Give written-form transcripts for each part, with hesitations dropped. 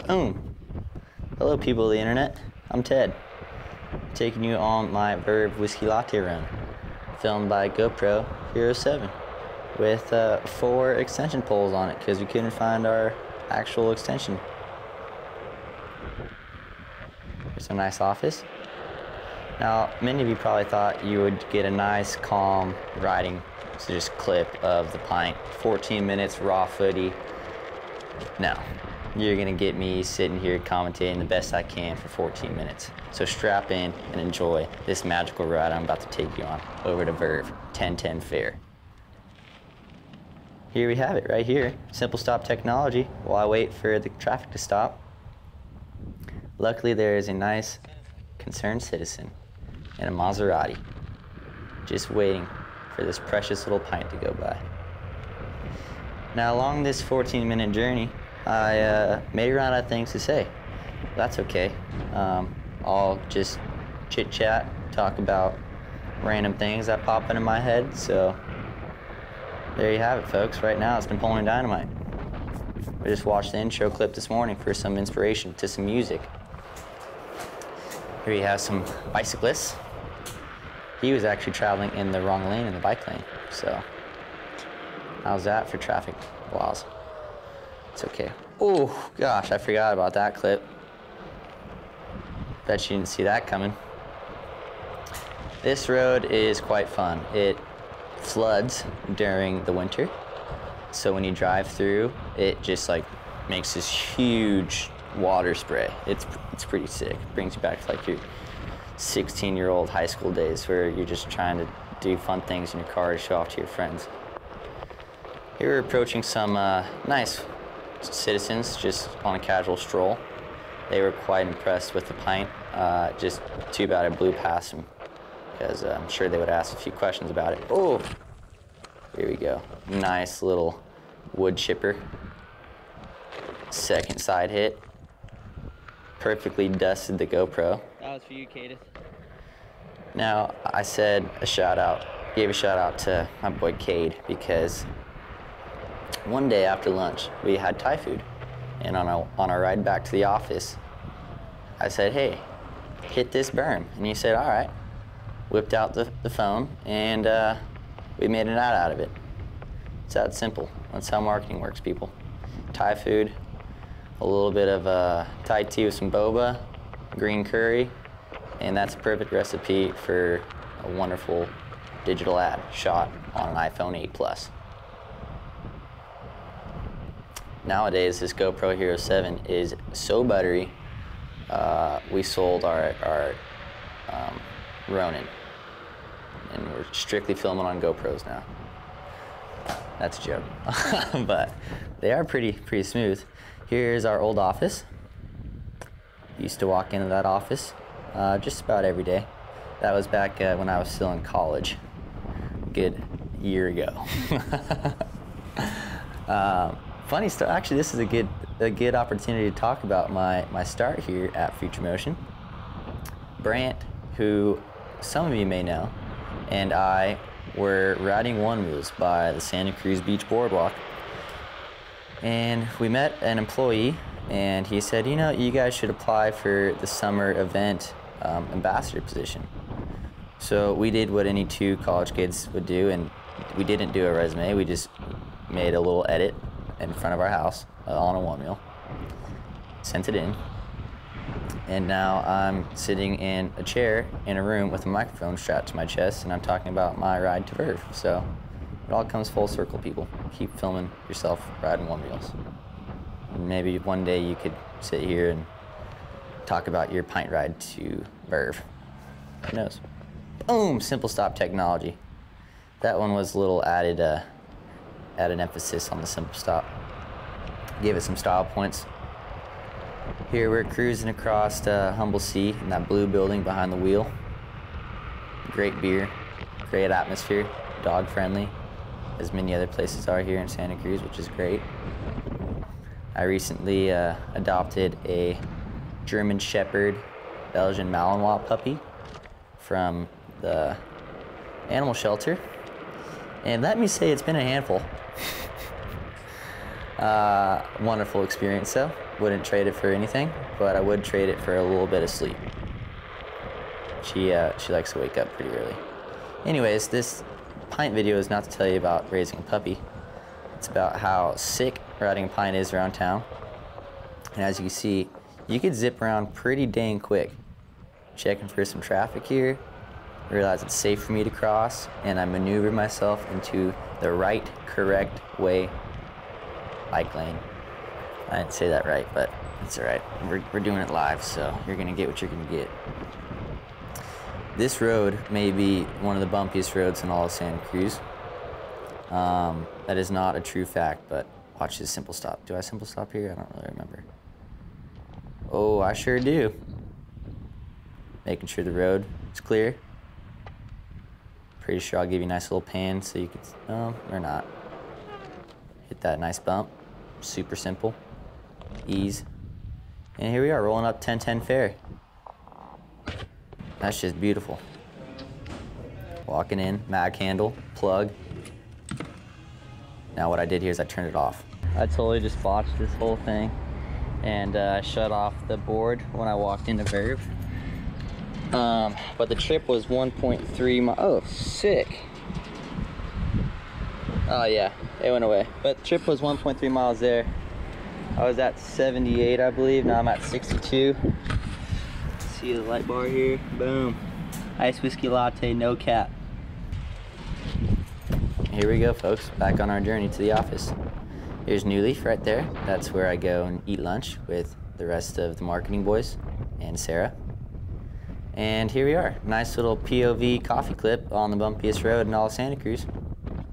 Boom. Hello people of the internet, I'm Ted, taking you on my Verve whiskey latte run, filmed by GoPro Hero 7 with 4 extension poles on it because we couldn't find our actual extension. Here's a nice office. Now, many of you probably thought you would get a nice, calm riding just clip of the pint, 14 minutes raw footy. No, you're gonna get me sitting here commentating the best I can for 14 minutes. So strap in and enjoy this magical ride I'm about to take you on over to Verve 1010 Fair. Here we have it right here, simple stop technology while I wait for the traffic to stop. Luckily there is a nice concerned citizen in a Maserati just waiting for this precious little pint to go by. Now along this 14-minute journey, I may run out of things to say. That's okay. I'll just chit-chat, talk about random things that pop into my head. So there you have it, folks. Right now it's Napoleon Dynamite. I just watched the intro clip this morning for some inspiration to some music. Here you have some bicyclists. He was actually traveling in the wrong lane in the bike lane. So how's that for traffic laws? It's okay. Oh gosh, I forgot about that clip. Bet you didn't see that coming. This road is quite fun. It floods during the winter. So when you drive through, it just like makes this huge water spray. It's pretty sick. It brings you back to like your 16-year-old high school days where you're just trying to do fun things in your car to show off to your friends. Here we're approaching some nice citizens just on a casual stroll. They were quite impressed with the pint. Just too bad I blew past them because I'm sure they would ask a few questions about it. Oh, here we go. Nice little wood chipper. Second side hit. Perfectly dusted the GoPro. That was for you, Cadis. Now, I said a shout out, gave a shout out to my boy Cade because one day after lunch, we had Thai food. And on our ride back to the office, I said, hey, hit this berm. And he said, all right. Whipped out the phone and we made an ad out of it. It's that simple. That's how marketing works, people. Thai food, a little bit of Thai tea with some boba, green curry, and that's a perfect recipe for a wonderful digital ad shot on an iPhone 8 Plus. Nowadays, this GoPro Hero 7 is so buttery. We sold our Ronin, and we're strictly filming on GoPros now. That's a joke, but they are pretty smooth. Here's our old office. Used to walk into that office just about every day. That was back when I was still in college, a good year ago. Funny story. Actually, this is a good opportunity to talk about my start here at Future Motion. Brant, who some of you may know, and I were riding Onewheels by the Santa Cruz Beach Boardwalk, and we met an employee, and he said, you know, you guys should apply for the summer event ambassador position. So we did what any 2 college kids would do, and we didn't do a resume. We just made a little edit in front of our house on a Onewheel, sent it in, and now I'm sitting in a chair in a room with a microphone strapped to my chest, and I'm talking about my ride to Verve. So it all comes full circle, people. Keep filming yourself riding Onewheels. And maybe one day you could sit here and talk about your pint ride to Verve. Who knows? Boom! Simple stop technology. That one was a little added emphasis on the simple stop. Give it some style points. Here we're cruising across Humble Sea in that blue building behind the wheel. Great beer, great atmosphere, dog friendly, as many other places are here in Santa Cruz, which is great. I recently adopted a German Shepherd Belgian Malinois puppy from the animal shelter. And let me say it's been a handful. Wonderful experience though. Wouldn't trade it for anything, but I would trade it for a little bit of sleep. She likes to wake up pretty early. Anyways, this pint video is not to tell you about raising a puppy. It's about how sick riding a pint is around town. And as you can see, you could zip around pretty dang quick. Checking for some traffic here, realize it's safe for me to cross, and I maneuver myself into the right, correct way bike lane. I didn't say that right, but it's all right. We're doing it live, so you're gonna get what you're gonna get. This road may be one of the bumpiest roads in all of Santa Cruz. That is not a true fact, but watch this simple stop. Do I simple stop here? I don't really remember. Oh, I sure do. Making sure the road is clear. Pretty sure I'll give you a nice little pan so you can, or not. Hit that nice bump. Super simple. Ease. And here we are, rolling up 1010 fare. That's just beautiful. Walking in, mag handle, plug. Now what I did here is I turned it off. I totally just botched this whole thing and shut off the board when I walked into Verve. But the trip was 1.3 miles. Oh, sick. Oh yeah, it went away. But the trip was 1.3 miles there. I was at 78, I believe. Now I'm at 62. See the light bar here? Boom. Iced whiskey latte, no cap. Here we go, folks. Back on our journey to the office. Here's New Leaf right there. That's where I go and eat lunch with the rest of the marketing boys and Sarah. And here we are. Nice little POV coffee clip on the bumpiest road in all of Santa Cruz.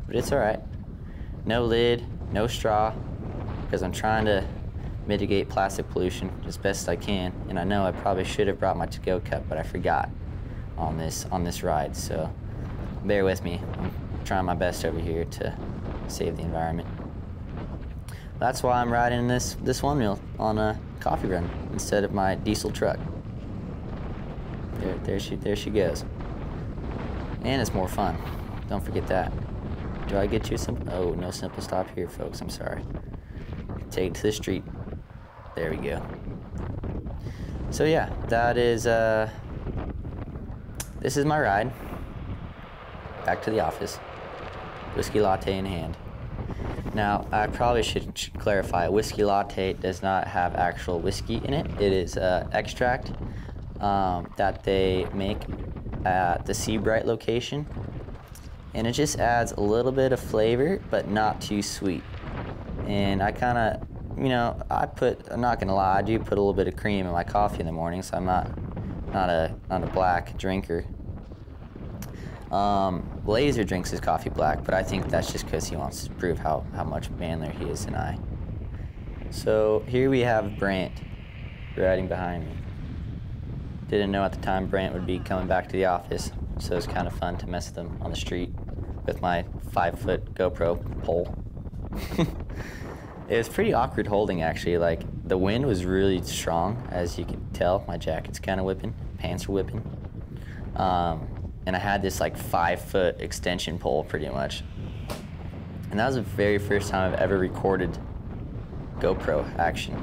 But it's all right. No lid, no straw, because I'm trying to mitigate plastic pollution as best I can. And I know I probably should have brought my to-go cup, but I forgot on this ride. So bear with me. I'm trying my best over here to save the environment. That's why I'm riding this Onewheel on a coffee run instead of my diesel truck. There she goes. And it's more fun. Don't forget that. Do I get you a simple? Oh, no simple stop here, folks. I'm sorry. Take it to the street. There we go. So yeah, that is this is my ride. Back to the office. Whiskey latte in hand. Now, I probably should clarify, whiskey latte does not have actual whiskey in it. It is extract that they make at the Seabright location. And it just adds a little bit of flavor, but not too sweet. And I kind of, you know, I'm not gonna lie, I do put a little bit of cream in my coffee in the morning, so I'm not a black drinker. Laser drinks his coffee black, but I think that's just because he wants to prove how much manlier he is than I. So here we have Brant riding behind me. Didn't know at the time Brant would be coming back to the office, so it was kind of fun to mess with him on the street with my 5-foot GoPro pole. It was pretty awkward holding, actually. Like, the wind was really strong, as you can tell. My jacket's kind of whipping, pants are whipping. And I had this like 5-foot extension pole pretty much. And that was the very first time I've ever recorded GoPro action.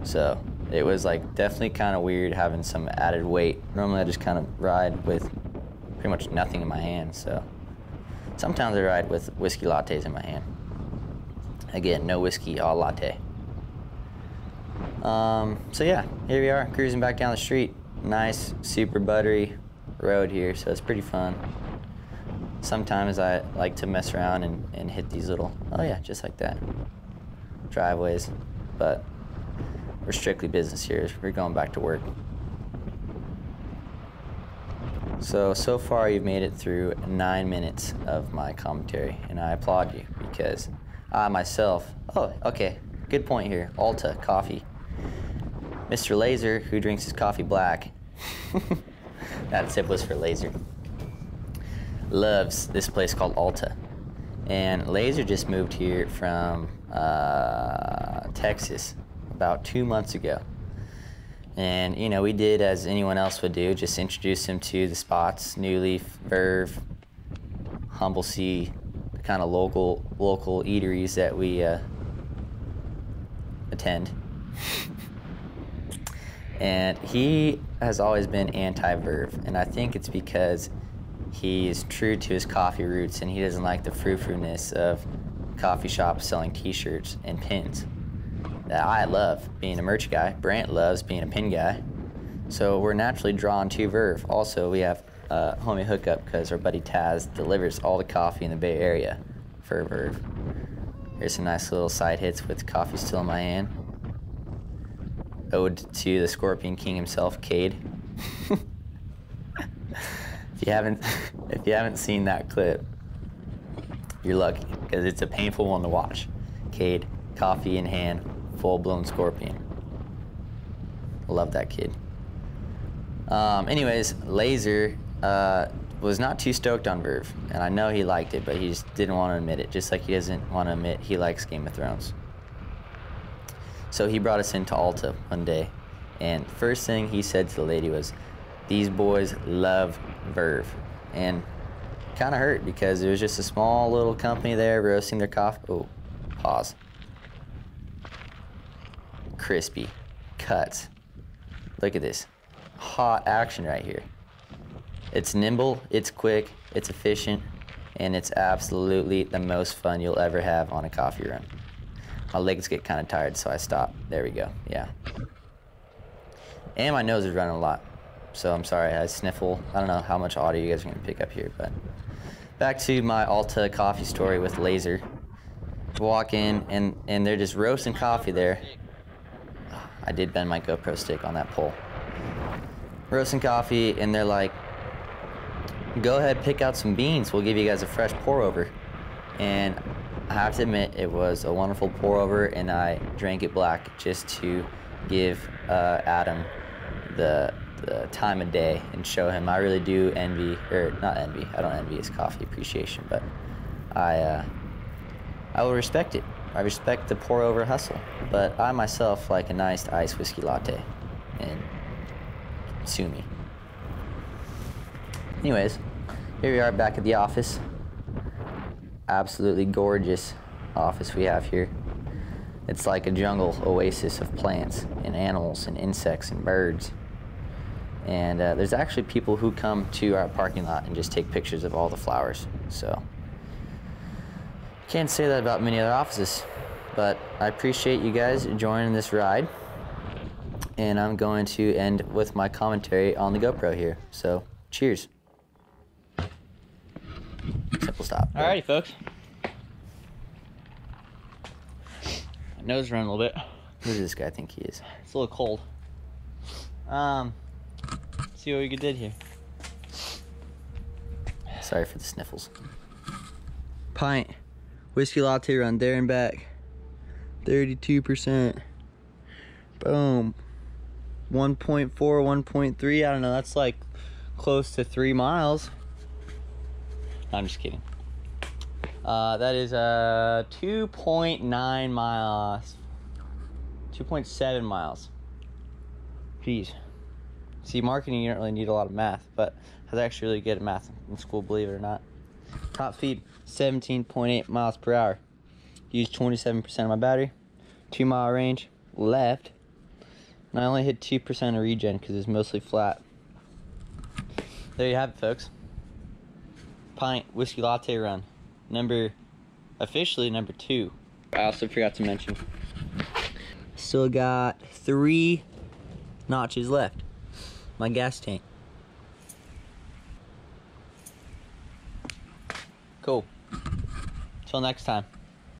So it was like definitely kind of weird having some added weight. Normally I just kind of ride with pretty much nothing in my hand. So sometimes I ride with whiskey lattes in my hand. Again, no whiskey, all latte. So yeah, here we are, cruising back down the street. Nice, super buttery road here, so it's pretty fun. Sometimes I like to mess around and hit these little, oh yeah, just like that, driveways, but we're strictly business here. We're going back to work. So far you've made it through 9 minutes of my commentary, and I applaud you because I myself, oh, okay, good point here, Alta coffee. Mr. Laser, who drinks his coffee black, that sip was for Laser, loves this place called Alta. And Laser just moved here from Texas about 2 months ago. And, you know, we did as anyone else would do, just introduce him to the spots, New Leaf, Verve, Humble Sea, the kind of local eateries that we attend. And he has always been anti-Verve, and I think it's because he is true to his coffee roots and he doesn't like the frou-frou-ness of coffee shops selling t-shirts and pins that I love being a merch guy. Brant loves being a pin guy. So we're naturally drawn to Verve. Also, we have a homie hookup because our buddy Taz delivers all the coffee in the Bay Area for Verve. Here's some nice little side hits with coffee still in my hand. Ode to the Scorpion King himself, Cade. If you haven't seen that clip, you're lucky, because it's a painful one to watch. Cade, coffee in hand, full-blown Scorpion. Love that kid. Anyways, Laser was not too stoked on Verve, and I know he liked it, but he just didn't want to admit it, just like he doesn't want to admit he likes Game of Thrones. So he brought us into Alta one day, and first thing he said to the lady was, "These boys love Verve," and kind of hurt because it was just a small little company there roasting their coffee. Oh, pause. Crispy cuts. Look at this. Hot action right here. It's nimble, it's quick, it's efficient, and it's absolutely the most fun you'll ever have on a coffee run. My legs get kind of tired, so I stop. There we go, yeah. And my nose is running a lot, so I'm sorry, I sniffle. I don't know how much audio you guys are gonna pick up here, but back to my Alta coffee story with Laser. Walk in, and they're just roasting coffee there. I did bend my GoPro stick on that pole. Roasting coffee, and they're like, "Go ahead, pick out some beans. We'll give you guys a fresh pour over." And I have to admit, it was a wonderful pour over, and I drank it black just to give Adam the time of day and show him I really do envy, or not envy, I don't envy his coffee appreciation, but I will respect it. I respect the pour over hustle, but I myself like a nice iced whiskey latte, and sue me. Anyways, here we are back at the office. Absolutely gorgeous office we have here. It's like a jungle oasis of plants and animals and insects and birds. And there's actually people who come to our parking lot and just take pictures of all the flowers. So, can't say that about many other offices, but I appreciate you guys joining this ride. And I'm going to end with my commentary on the GoPro here. So, cheers. Simple stop. Alrighty, folks. My nose running a little bit. Who does this guy think he is? It's a little cold. See what we did here. Sorry for the sniffles. Pint whiskey latte run there and back. 32%. Boom. 1.4, 1.3. I don't know. That's like close to 3 miles. I'm just kidding. That is 2.9 miles. 2.7 miles. Jeez. See, marketing, you don't really need a lot of math, but I was actually really good at math in school, believe it or not. Top speed, 17.8 miles per hour. Used 27% of my battery. 2 mile range, left. And I only hit 2% of regen because it's mostly flat. There you have it, folks. Pint whiskey latte run. Officially number 2. I also forgot to mention, still got 3 notches left. My gas tank. Cool. Till next time.